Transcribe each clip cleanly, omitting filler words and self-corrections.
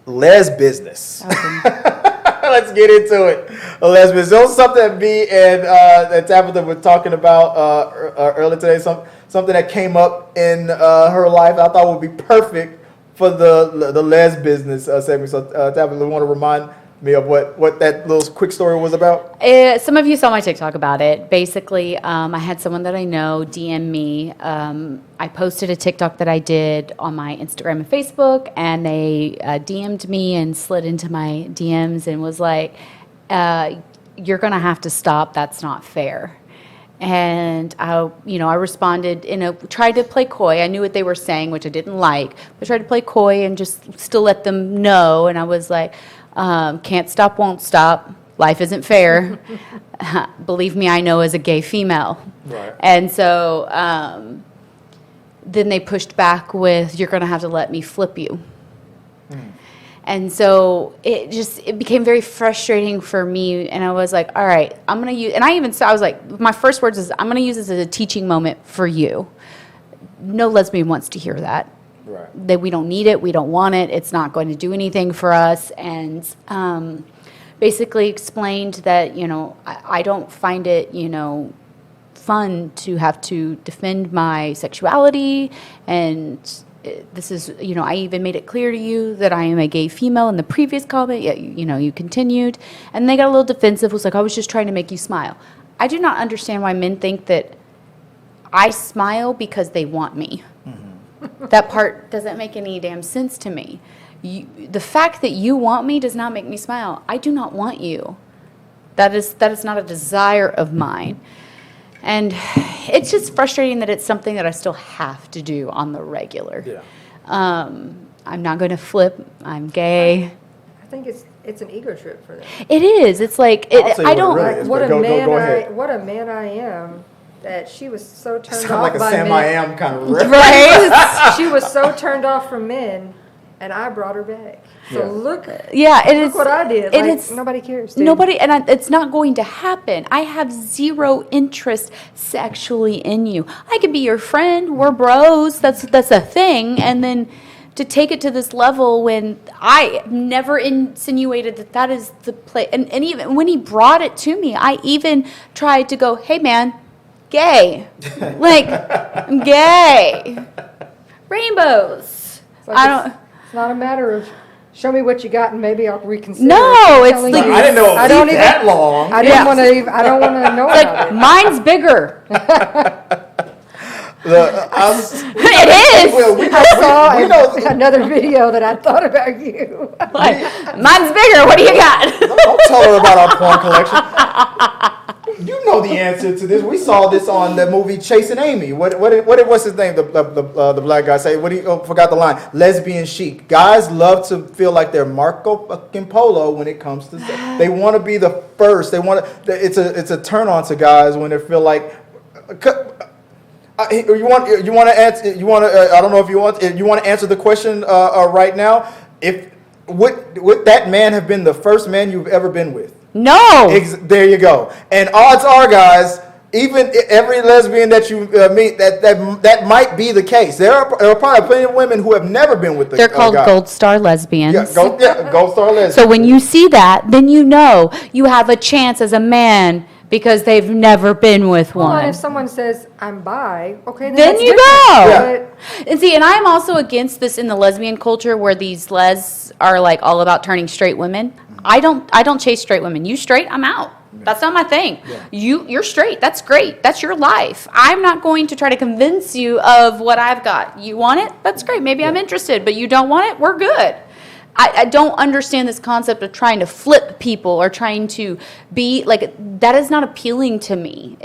Lezbusiness. Okay. Let's get into it. Lesbians. That was something that me and Tabatha were talking about earlier today. Something that came up in her life I thought would be perfect for the Lezbusiness segment. So Tabatha, you want to remind me of what that little quick story was about? Some of you saw my TikTok about it. Basically, I had someone that I know DM me. I posted a TikTok that I did on my Instagram and Facebook, and they DM'd me and slid into my DMs and was like, "You're gonna have to stop. That's not fair." And I responded tried to play coy. I knew what they were saying, which I didn't like, but tried to play coy and just still let them know. And I was like, can't stop, won't stop. Life isn't fair. Believe me, I know as a gay female. Right. And so then they pushed back with, "You're going to have to let me flip you." And so it became very frustrating for me, and I was like, all right, I'm going to use, and I was like, my first words is, I'm going to use this as a teaching moment for you. No lesbian wants to hear that. Right. That we don't need it, we don't want it, it's not going to do anything for us, and basically explained that, I don't find it, fun to have to defend my sexuality, and this is, I even made it clear to you that I am a gay female in the previous comment, yet, you continued. And they got a little defensive, was like, I was just trying to make you smile. I do not understand why men think that I smile because they want me. Mm-hmm. That part doesn't make any damn sense to me. The fact that you want me does not make me smile. I do not want you. That is not a desire of mine. And it's just frustrating that it's something that I still have to do on the regular. Yeah. I'm not going to flip. I'm gay. I think it's an ego trip for them. It is. It's like I don't. Really is, what a go man! What a man I am! That she was so turned off like a by Sam men. I Am kind of riff. Right. She was so turned off from men, and I brought her back. So Yeah. look. Yeah, it is. Look what I did. And Like, it's nobody cares. Dude. nobody, and it's not going to happen. I have zero interest sexually in you. I could be your friend. We're bros. That's a thing. And then to take it to this level when I never insinuated that is the play. And even when he brought it to me, I even tried to go, "Hey, man, gay. Like, I'm gay. Rainbows." It's not a matter of show me what you got and maybe I'll reconsider. No, it's Telling like- you, I didn't know it I was don't that long. I didn't want to. I don't want to know Like, about it. mine's bigger. It is. Well, we I saw we know. another video that I thought about you. Like, mine's bigger. What do you got? Don't tell her about our porn collection. You know the answer to this. We saw this on the movie Chasing Amy. What's his name? The black guy say. Forgot the line. Lesbian chic. Guys love to feel like they're Marco fucking Polo when it comes to sex. They want to be the first. They want to. It's a turn on to guys when they feel like. You want to answer? I don't know if you want to answer the question right now. Would that man have been the first man you've ever been with? No. There you go. And odds are, guys, even every lesbian that you meet, that might be the case. There are probably plenty of women who have never been with the They're called guy. Gold Star lesbians. Yeah, Gold Star lesbians. So when you see that, then you know you have a chance as a man because they've never been with Well, and one. if someone says I'm bi, okay, then Then that's you different. go. And see, and I'm also against this in the lesbian culture where these les are like all about turning straight women. I don't chase straight women. You straight, I'm out. That's not my thing. Yeah. You're straight. That's great. That's your life. I'm not going to try to convince you of what I've got. You want it? That's great. Maybe I'm interested, but you don't want it? We're good. I don't understand this concept of trying to flip people or trying to be like, that is not appealing to me.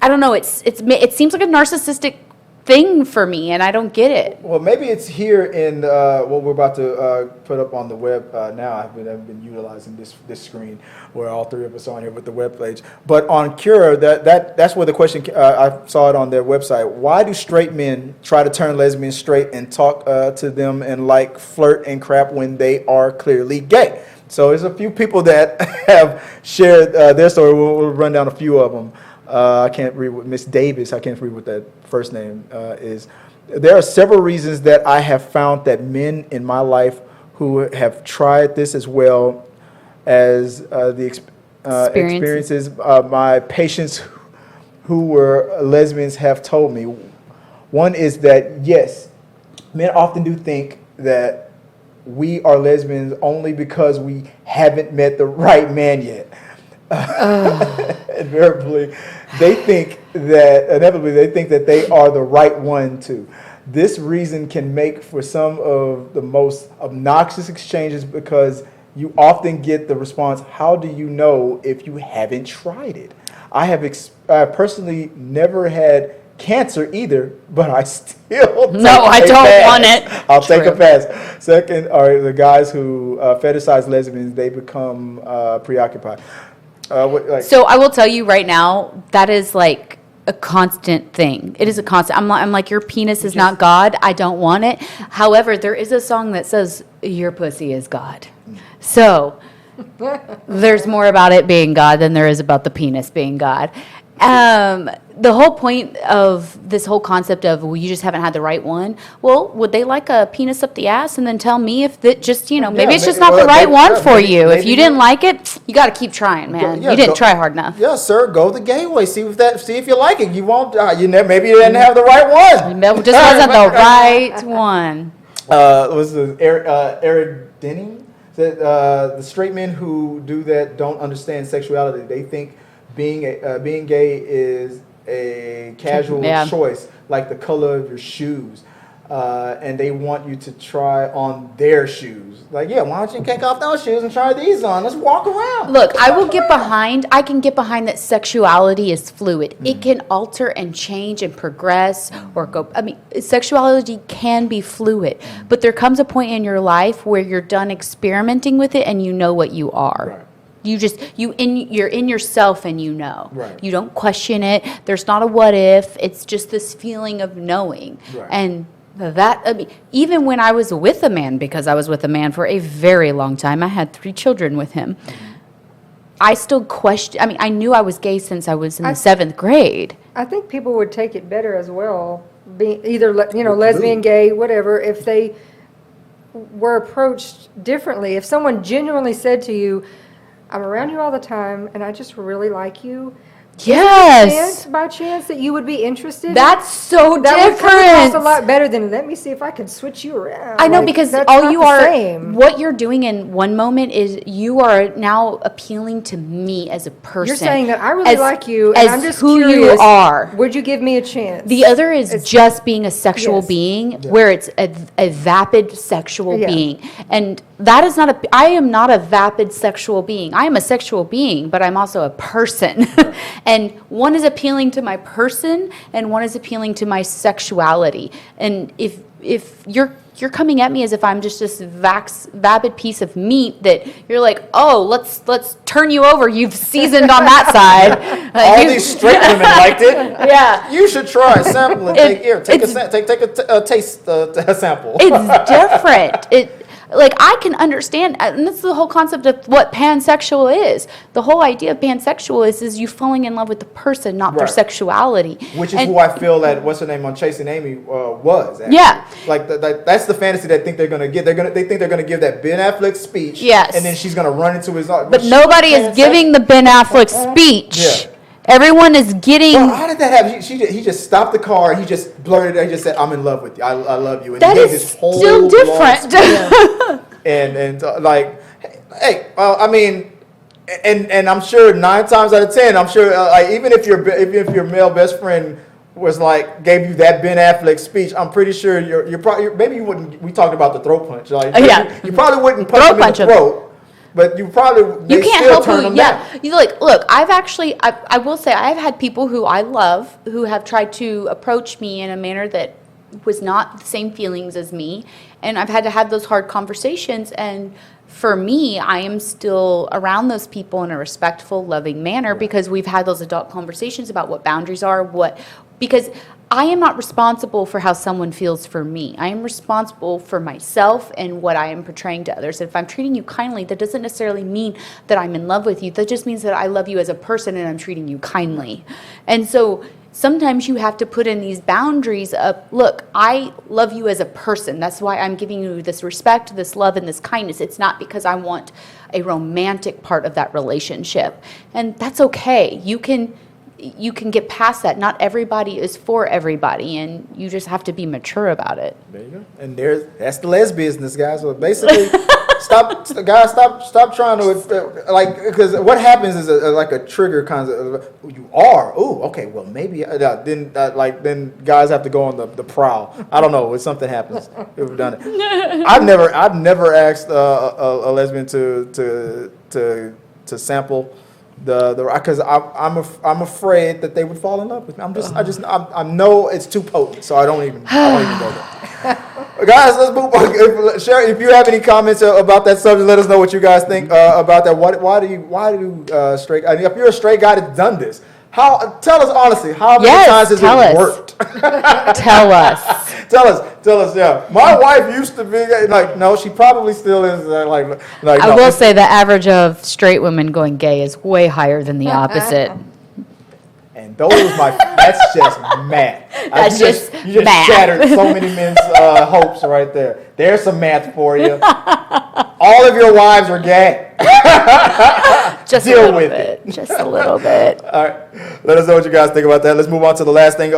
I don't know. It seems like a narcissistic thing for me, and I don't get it. Well, maybe it's here in what we're about to put up on the web now. I've been utilizing this screen where all three of us are on here with the web page. But on Cure, that's where the question, I saw it on their website. Why do straight men try to turn lesbians straight and talk to them and like flirt and crap when they are clearly gay? So there's a few people that have shared their story. We'll run down a few of them. I can't read what Miss Davis, I can't read what that first name is. there are several reasons that I have found that men in my life who have tried this as well as the experiences my patients who were lesbians have told me. One is that, yes, men often do think that we are lesbians only because we haven't met the right man yet. Inevitably, they think that they are the right one to. This reason can make for some of the most obnoxious exchanges because you often get the response, "How do you know if you haven't tried it?" I have personally never had cancer either, but I still No, I don't want it. I'll take a pass. Second are the guys who fetishize lesbians. They become preoccupied. So I will tell you right now, that is like a constant thing. It is a constant. I'm like, your penis is not God. I don't want it. However, there is a song that says your pussy is God. So there's more about it being God than there is about the penis being God. The whole point of this whole concept of, well, you just haven't had the right one. Well, would they like a penis up the ass and then tell me if that just, maybe it's just not the right one for you. If you didn't like it, you got to keep trying, man. You didn't try hard enough. Yeah, sir, go the gay way. See if you like it. You won't. Maybe you didn't have the right one. It just wasn't the right one. Was Eric Denning said the straight men who do that don't understand sexuality. They think being gay is a casual choice, like the color of your shoes, and they want you to try on their shoes. Like, yeah, why don't you kick off those shoes and try these on? Let's walk around. Look, I can get behind that sexuality is fluid. Mm-hmm. It can alter and change and progress or go. I mean, sexuality can be fluid, but there comes a point in your life where you're done experimenting with it and you know what you are. Right. You're in yourself and you know. Right. You don't question it. There's not a what if. It's just this feeling of knowing. Right. And even when I was with a man, because I was with a man for a very long time, I had 3 children with him. Mm-hmm. I still I knew I was gay since I was in the 7th grade. I think people would take it better as well, being either, lesbian, gay, whatever, if they were approached differently. If someone genuinely said to you, I'm around you all the time, and I just really like you. Yes. By chance that you would be interested? That's so different. That would come across a lot better than, let me see if I can switch you around. I know, because what you're doing in one moment is you are now appealing to me as a person. You're saying that I really like you, and I'm just who curious, you are. Would you give me a chance? The other is just being a sexual being, where it's a vapid sexual being. And that is I am not a vapid sexual being. I am a sexual being, but I'm also a person. And one is appealing to my person, and one is appealing to my sexuality. And if you're coming at me as if I'm just this vapid piece of meat that you're like, oh, let's turn you over. You've seasoned on that side. All these straight women liked it. Yeah, you should try a sample and take a taste sample. It's different. Like, I can understand, and that's the whole concept of what pansexual is. The whole idea of pansexual is you falling in love with the person, not their sexuality. Which is who I feel that, what's her name on Chasing Amy was. Actually. Yeah. Like, that's the fantasy they think they're going to get. They think they're going to give that Ben Affleck speech. Yes. And then she's going to run into his... But nobody is giving the Ben Affleck speech. Yeah. Everyone is getting... Well, how did that happen? He just stopped the car and he just blurted it. He just said, I'm in love with you. I love you. And that he is still different. Like, hey, I mean, and I'm sure 9 times out of 10, I'm sure even if your male best friend was like gave you that Ben Affleck speech, I'm pretty sure you're probably, maybe you wouldn't. We talked about the throat punch. Like, you probably wouldn't punch him in the throat. But you probably can't help who, you look, I will say I've had people who I love who have tried to approach me in a manner that was not the same feelings as me, and I've had to have those hard conversations. And for me, I am still around those people in a respectful, loving manner because we've had those adult conversations about what boundaries are, because I am not responsible for how someone feels for me. I am responsible for myself and what I am portraying to others. And if I'm treating you kindly, that doesn't necessarily mean that I'm in love with you. That just means that I love you as a person and I'm treating you kindly. And so sometimes you have to put in these boundaries of, look, I love you as a person. That's why I'm giving you this respect, this love, and this kindness. It's not because I want a romantic part of that relationship. And that's okay. You can get past that. Not everybody is for everybody, and you just have to be mature about it. There you go. And that's the lesbianness, guys. So basically, stop trying to like, because what happens is like a trigger kind of. You are. Oh, okay. Well, maybe then guys have to go on the prowl. I don't know. When something happens, we've done it. I've never asked a lesbian to sample because I'm afraid that they would fall in love with me. I know it's too potent, so I don't even go there. Guys, let's move on. Share if you have any comments about that subject. Let us know what you guys think about that. Why do straight? I mean, if you're a straight guy that's done this, tell us honestly, how many times has it worked? Tell us. Tell us. Yeah, my wife used to be like, no, she probably still is. I will say the average of straight women going gay is way higher than the opposite. And that's just math. You just math. shattered so many men's hopes right there. There's some math for you. All of your wives are gay. Just Deal a little with bit. it. Just a little bit. All right. Let us know what you guys think about that. Let's move on to the last thing.